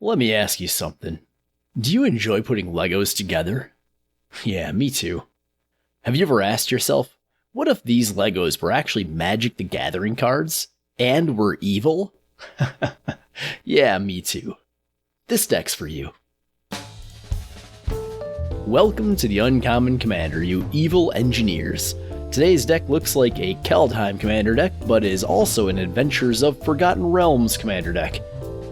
Let me ask you something. Do you enjoy putting Legos together? Yeah, me too. Have you ever asked yourself, what if these Legos were actually Magic the Gathering cards? And were evil? Yeah, me too. This deck's for you. Welcome to the Uncommon Commander, you evil engineers. Today's deck looks like a Kaldheim commander deck, but is also an Adventures of Forgotten Realms commander deck.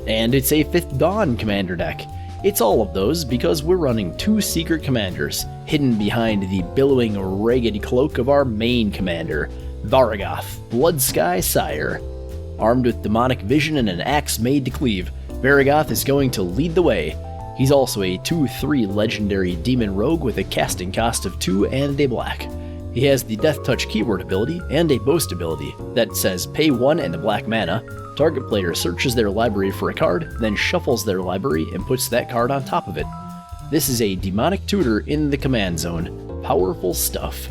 And it's a Fifth Dawn commander deck. It's all of those because we're running two secret commanders, hidden behind the billowing ragged cloak of our main commander, Varragoth, Bloodsky Sire. Armed with demonic vision and an axe made to cleave, Varragoth is going to lead the way. He's also a 2/3 legendary demon rogue with a casting cost of 2 and a black. He has the Death Touch keyword ability and a boast ability that says pay 1 and a black mana. Target player searches their library for a card, then shuffles their library and puts that card on top of it. This is a demonic tutor in the command zone. Powerful stuff.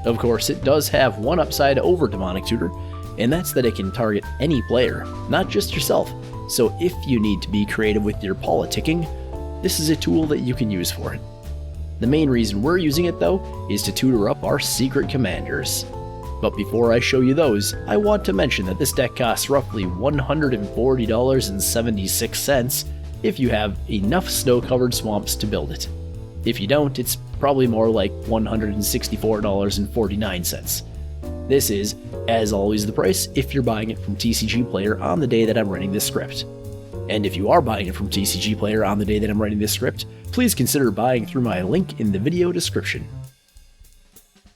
Of course, it does have one upside over demonic tutor, and that's that it can target any player, not just yourself. So if you need to be creative with your politicking, this is a tool that you can use for it. The main reason we're using it though is to tutor up our secret commanders. But before I show you those, I want to mention that this deck costs roughly $140.76 if you have enough snow-covered swamps to build it. If you don't, it's probably more like $164.49. This is, as always, the price if you're buying it from TCG Player on the day that I'm running this script. And if you are buying it from TCG Player on the day that I'm writing this script, please consider buying through my link in the video description.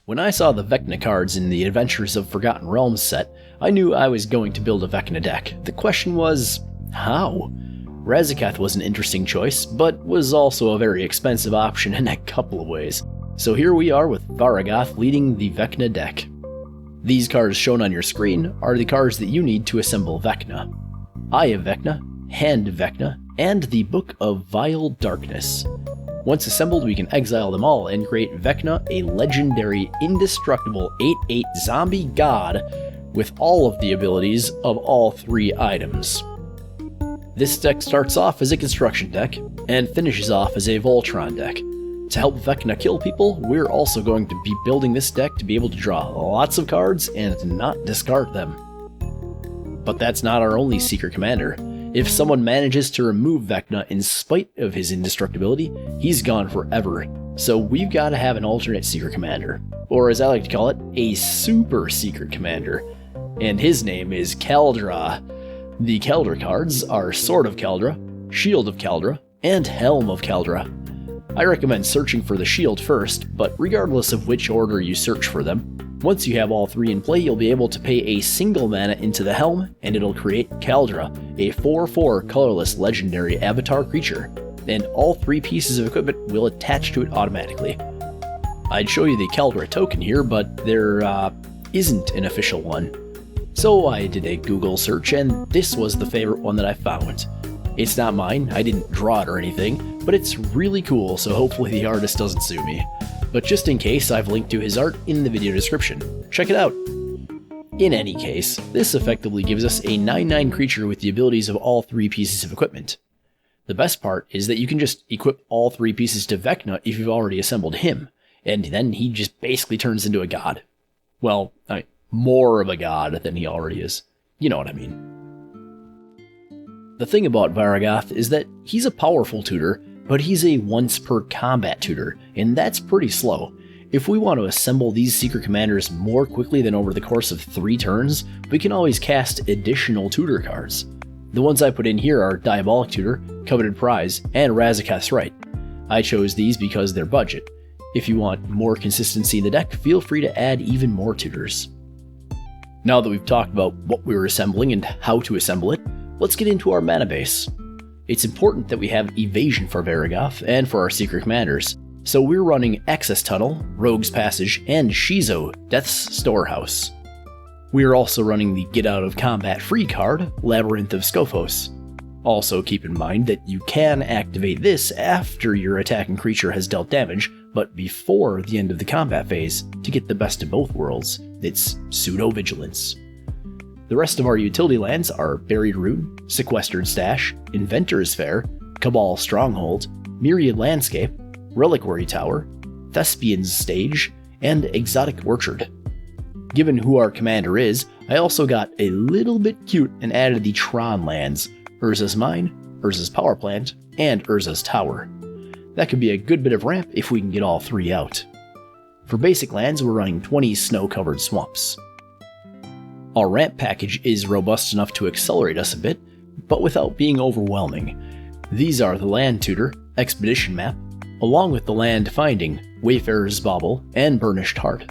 When I saw the Vecna cards in the Adventures of Forgotten Realms set, I knew I was going to build a Vecna deck. The question was, how? Razaketh was an interesting choice, but was also a very expensive option in a couple of ways. So here we are with Varragoth leading the Vecna deck. These cards shown on your screen are the cards that you need to assemble Vecna. Eye of Vecna, Hand of Vecna, and the Book of Vile Darkness. Once assembled, we can exile them all and create Vecna, a legendary, indestructible 8/8 zombie god with all of the abilities of all 3 items. This deck starts off as a construction deck and finishes off as a Voltron deck. To help Vecna kill people, we're also going to be building this deck to be able to draw lots of cards and not discard them. But that's not our only secret commander. If someone manages to remove Vecna in spite of his indestructibility, he's gone forever. So we've got to have an alternate secret commander, or as I like to call it, a super secret commander. And his name is Kaldra. The Kaldra cards are Sword of Kaldra, Shield of Kaldra, and Helm of Kaldra. I recommend searching for the shield first, but regardless of which order you search for them, once you have all 3 in play, you'll be able to pay a single mana into the helm, and it'll create Kaldra, a 4/4 colorless legendary avatar creature, and all 3 pieces of equipment will attach to it automatically. I'd show you the Kaldra token here, but there isn't an official one. So I did a Google search, and this was the favorite one that I found. It's not mine, I didn't draw it or anything, but it's really cool, so hopefully the artist doesn't sue me. But just in case, I've linked to his art in the video description. Check it out! In any case, this effectively gives us a 9/9 creature with the abilities of all 3 pieces of equipment. The best part is that you can just equip all 3 pieces to Vecna if you've already assembled him, and then he just basically turns into a god. Well, more of a god than he already is. You know what I mean. The thing about Varragoth is that he's a powerful tutor, but he's a once per combat tutor, and that's pretty slow. If we want to assemble these secret commanders more quickly than over the course of 3 turns, we can always cast additional tutor cards. The ones I put in here are Diabolic Tutor, Coveted Prize, and Razaketh's Right. I chose these because they're budget. If you want more consistency in the deck, feel free to add even more tutors. Now that we've talked about what we were assembling and how to assemble it, let's get into our mana base. It's important that we have Evasion for Varragoth and for our secret commanders, so we're running Access Tunnel, Rogue's Passage, and Shizo, Death's Storehouse. We are also running the Get Out of Combat free card, Labyrinth of Scophos. Also keep in mind that you can activate this after your attacking creature has dealt damage, but before the end of the combat phase to get the best of both worlds. It's pseudo-vigilance. The rest of our utility lands are Buried Rune, Sequestered Stash, Inventor's Fair, Cabal Stronghold, Myriad Landscape, Reliquary Tower, Thespian's Stage, and Exotic Orchard. Given who our commander is, I also got a little bit cute and added the Tron lands, Urza's Mine, Urza's Power Plant, and Urza's Tower. That could be a good bit of ramp if we can get all three out. For basic lands, we're running 20 snow-covered swamps. Our ramp package is robust enough to accelerate us a bit, but without being overwhelming. These are the Land Tutor, Expedition Map, along with the Land Finding, Wayfarer's Bauble, and Burnished Heart.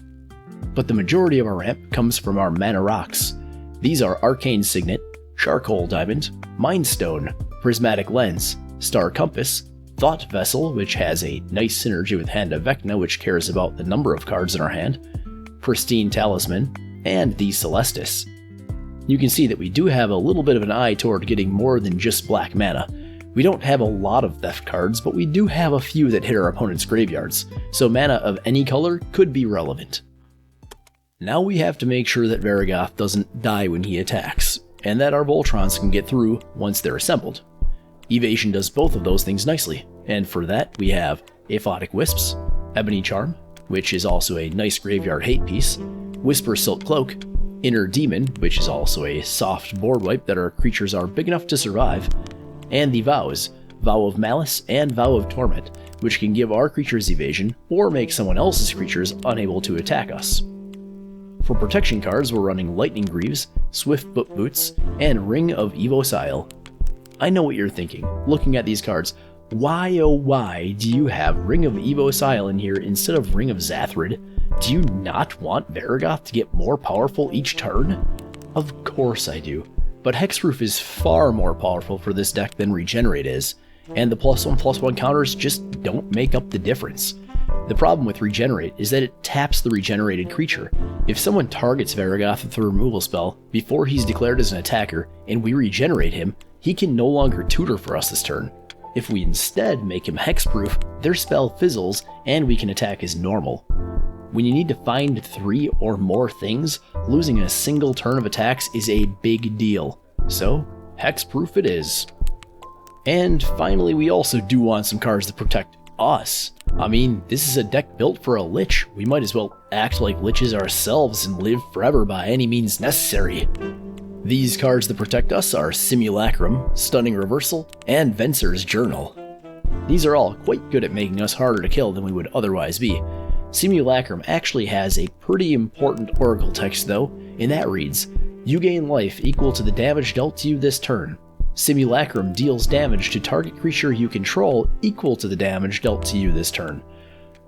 But the majority of our ramp comes from our mana rocks. These are Arcane Signet, Charcoal Diamond, Mind Stone, Prismatic Lens, Star Compass, Thought Vessel, which has a nice synergy with Hand of Vecna, which cares about the number of cards in our hand, Pristine Talisman, and the Celestis. You can see that we do have a little bit of an eye toward getting more than just black mana. We don't have a lot of theft cards, but we do have a few that hit our opponent's graveyards, so mana of any color could be relevant. Now we have to make sure that Varragoth doesn't die when he attacks, and that our Voltrons can get through once they're assembled. Evasion does both of those things nicely, and for that we have Aphotic Wisps, Ebony Charm, which is also a nice graveyard hate piece, Whisper Silk Cloak, Inner Demon, which is also a soft board wipe that our creatures are big enough to survive, and the Vows, Vow of Malice and Vow of Torment, which can give our creatures evasion or make someone else's creatures unable to attack us. For protection cards, we're running Lightning Greaves, Swift Foot Boots, and Ring of Evocile. I know what you're thinking, looking at these cards. Why oh why do you have Ring of Evocile in here instead of Ring of Zathrid? Do you not want Varragoth to get more powerful each turn? Of course I do, but Hexproof is far more powerful for this deck than Regenerate is, and the +1/+1 counters just don't make up the difference. The problem with Regenerate is that it taps the regenerated creature. If someone targets Varragoth with a removal spell before he's declared as an attacker and we regenerate him, he can no longer tutor for us this turn. If we instead make him hexproof, their spell fizzles and we can attack as normal. When you need to find 3 or more things, losing a single turn of attacks is a big deal. So, hexproof it is. And finally, we also do want some cards that protect us. I mean, this is a deck built for a lich. We might as well act like liches ourselves and live forever by any means necessary. These cards that protect us are Simulacrum, Stunning Reversal, and Venser's Journal. These are all quite good at making us harder to kill than we would otherwise be. Simulacrum actually has a pretty important oracle text though, and that reads, "You gain life equal to the damage dealt to you this turn. Simulacrum deals damage to target creature you control equal to the damage dealt to you this turn."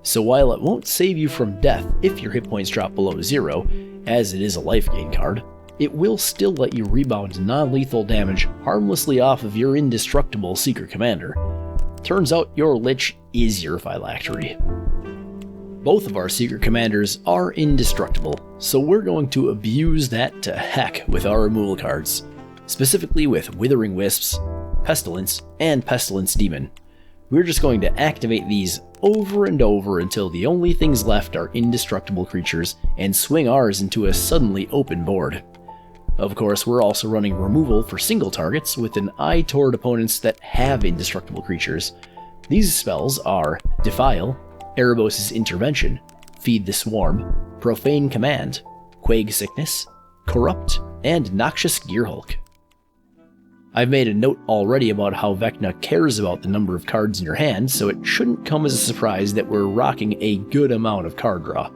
So while it won't save you from death if your hit points drop below 0, as it is a life gain card, it will still let you rebound non-lethal damage harmlessly off of your indestructible Secret Commander. Turns out your Lich is your Phylactery. Both of our Secret Commanders are indestructible, so we're going to abuse that to heck with our removal cards, specifically with Withering Wisps, Pestilence, and Pestilence Demon. We're just going to activate these over and over until the only things left are indestructible creatures and swing ours into a suddenly open board. Of course, we're also running removal for single targets with an eye toward opponents that have indestructible creatures. These spells are Defile, Erebos' Intervention, Feed the Swarm, Profane Command, Quag Sickness, Corrupt, and Noxious Gearhulk. I've made a note already about how Vecna cares about the number of cards in your hand, so it shouldn't come as a surprise that we're rocking a good amount of card draw.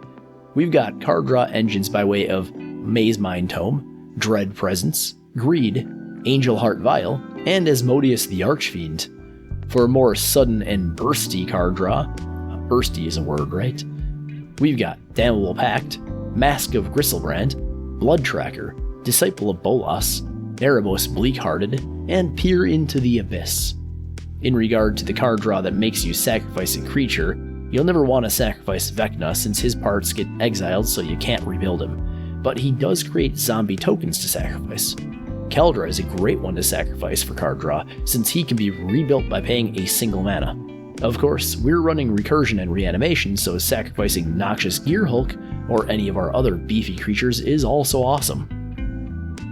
We've got card draw engines by way of Maze Mind Tome, Dread Presence, Greed, Angel Heart Vial, and Asmodeus the Archfiend. For a more sudden and bursty card draw, bursty is a word, right? We've got Damnable Pact, Mask of Gristlebrand, Blood Tracker, Disciple of Bolas, Erebos Bleak-Hearted, and Peer into the Abyss. In regard to the card draw that makes you sacrifice a creature, you'll never want to sacrifice Vecna since his parts get exiled so you can't rebuild him, but he does create zombie tokens to sacrifice. Kaldra is a great one to sacrifice for card draw since he can be rebuilt by paying a single mana. Of course, we're running Recursion and Reanimation, so sacrificing Noxious Gearhulk or any of our other beefy creatures is also awesome.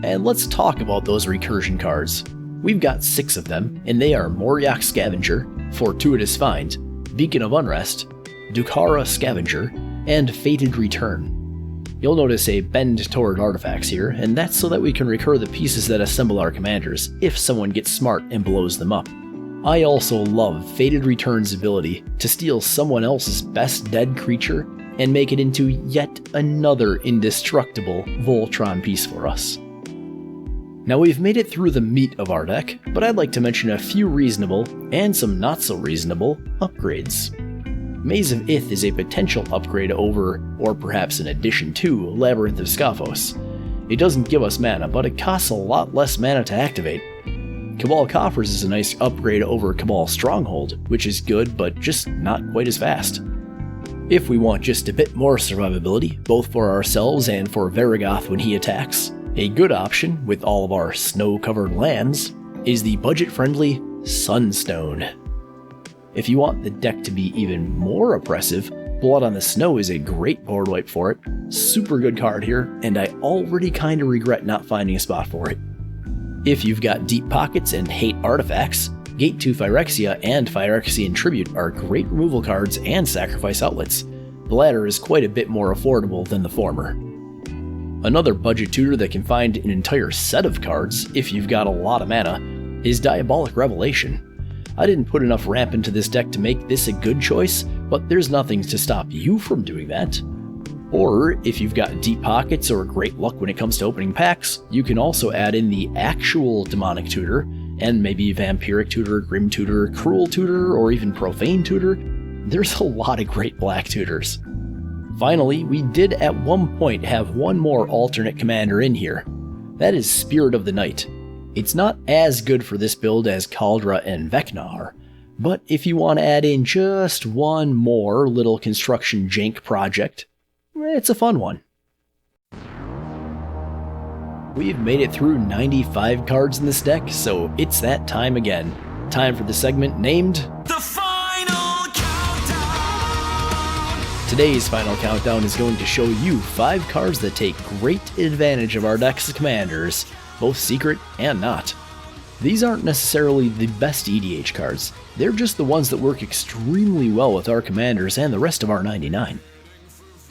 And let's talk about those Recursion cards. We've got 6 of them, and they are Moriok Scavenger, Fortuitous Find, Beacon of Unrest, Dukara Scavenger, and Fated Return. You'll notice a bend toward artifacts here, and that's so that we can recur the pieces that assemble our commanders, if someone gets smart and blows them up. I also love Fated Return's ability to steal someone else's best dead creature and make it into yet another indestructible Voltron piece for us. Now we've made it through the meat of our deck, but I'd like to mention a few reasonable, and some not so reasonable, upgrades. Maze of Ith is a potential upgrade over, or perhaps an addition to, Labyrinth of Scophos. It doesn't give us mana, but it costs a lot less mana to activate. Cabal Coffers is a nice upgrade over Cabal Stronghold, which is good, but just not quite as fast. If we want just a bit more survivability, both for ourselves and for Varragoth when he attacks, a good option, with all of our snow-covered lands, is the budget-friendly Sunstone. If you want the deck to be even more oppressive, Blood on the Snow is a great board wipe for it. Super good card here, and I already kinda regret not finding a spot for it. If you've got deep pockets and hate artifacts, Gate to Phyrexia and Phyrexian Tribute are great removal cards and sacrifice outlets. The latter is quite a bit more affordable than the former. Another budget tutor that can find an entire set of cards, if you've got a lot of mana, is Diabolic Revelation. I didn't put enough ramp into this deck to make this a good choice, but there's nothing to stop you from doing that. Or, if you've got deep pockets or great luck when it comes to opening packs, you can also add in the actual Demonic Tutor, and maybe Vampiric Tutor, Grim Tutor, Cruel Tutor, or even Profane Tutor. There's a lot of great black tutors. Finally, we did at one point have one more alternate commander in here. That is Spirit of the Night. It's not as good for this build as Kaldra and Vecna are, but if you want to add in just one more little construction jank project, it's a fun one. We've made it through 95 cards in this deck, so it's that time again. Time for the segment named The Final Countdown! Today's Final Countdown is going to show you 5 cards that take great advantage of our deck's commanders, both secret and not. These aren't necessarily the best EDH cards, they're just the ones that work extremely well with our commanders and the rest of our 99.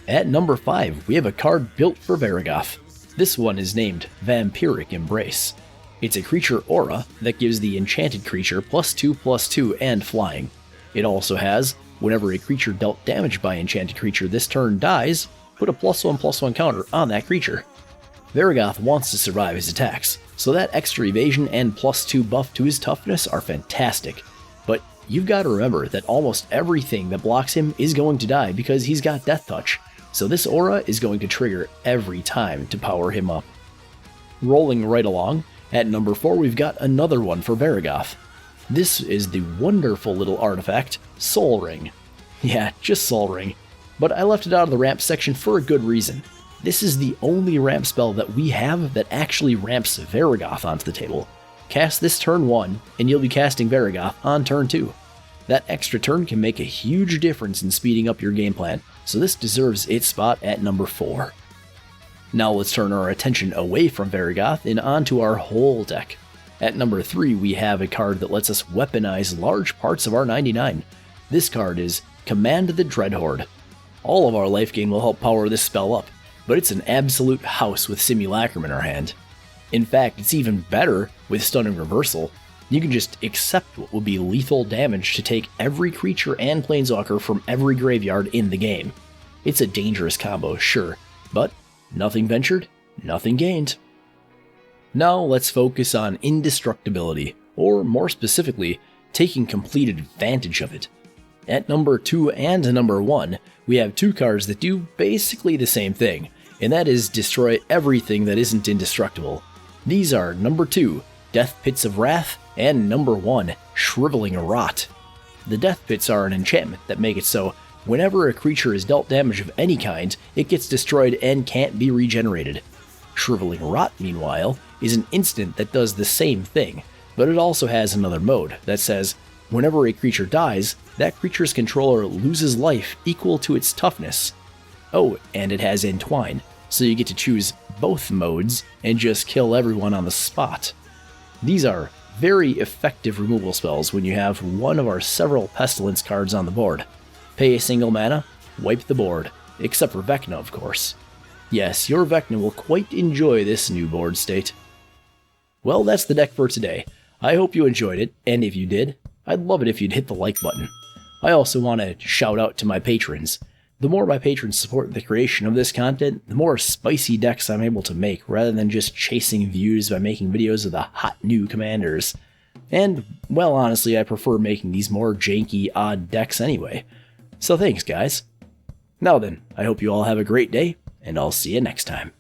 At number 5, we have a card built for Varragoth. This one is named Vampiric Embrace. It's a creature aura that gives the enchanted creature +2/+2 and flying. It also has, whenever a creature dealt damage by enchanted creature this turn dies, put a +1/+1 counter on that creature. Varragoth wants to survive his attacks, so that extra evasion and +2 buff to his toughness are fantastic. But you've got to remember that almost everything that blocks him is going to die because he's got Death Touch, so this aura is going to trigger every time to power him up. Rolling right along, at number 4 we've got another one for Varragoth. This is the wonderful little artifact, Soul Ring. Yeah, just Soul Ring. But I left it out of the ramp section for a good reason. This is the only ramp spell that we have that actually ramps Varragoth onto the table. Cast this turn 1, and you'll be casting Varragoth on turn 2. That extra turn can make a huge difference in speeding up your game plan, so this deserves its spot at number 4. Now let's turn our attention away from Varragoth and onto our whole deck. At number 3 we have a card that lets us weaponize large parts of our 99. This card is Command the Dreadhorde. All of our life gain will help power this spell up, but it's an absolute house with Simulacrum in our hand. In fact, it's even better with Stunning Reversal. You can just accept what will be lethal damage to take every creature and planeswalker from every graveyard in the game. It's a dangerous combo, sure, but nothing ventured, nothing gained. Now let's focus on indestructibility, or more specifically, taking complete advantage of it. At number 2 and number 1, we have 2 cards that do basically the same thing, and that is destroy everything that isn't indestructible. These are number 2, Death Pits of Wrath, and number 1, Shriveling Rot. The Death Pits are an enchantment that make it so whenever a creature is dealt damage of any kind, it gets destroyed and can't be regenerated. Shriveling Rot, meanwhile, is an instant that does the same thing, but it also has another mode that says whenever a creature dies, that creature's controller loses life equal to its toughness. Oh, and it has Entwine, so you get to choose both modes and just kill everyone on the spot. These are very effective removal spells when you have one of our several Pestilence cards on the board. Pay a single mana, wipe the board, except for Vecna, of course. Yes, your Vecna will quite enjoy this new board state. Well, that's the deck for today. I hope you enjoyed it, and if you did, I'd love it if you'd hit the like button. I also want to shout out to my patrons. The more my patrons support the creation of this content, the more spicy decks I'm able to make, rather than just chasing views by making videos of the hot new commanders. And, well, honestly, I prefer making these more janky, odd decks anyway. So thanks, guys. Now then, I hope you all have a great day, and I'll see you next time.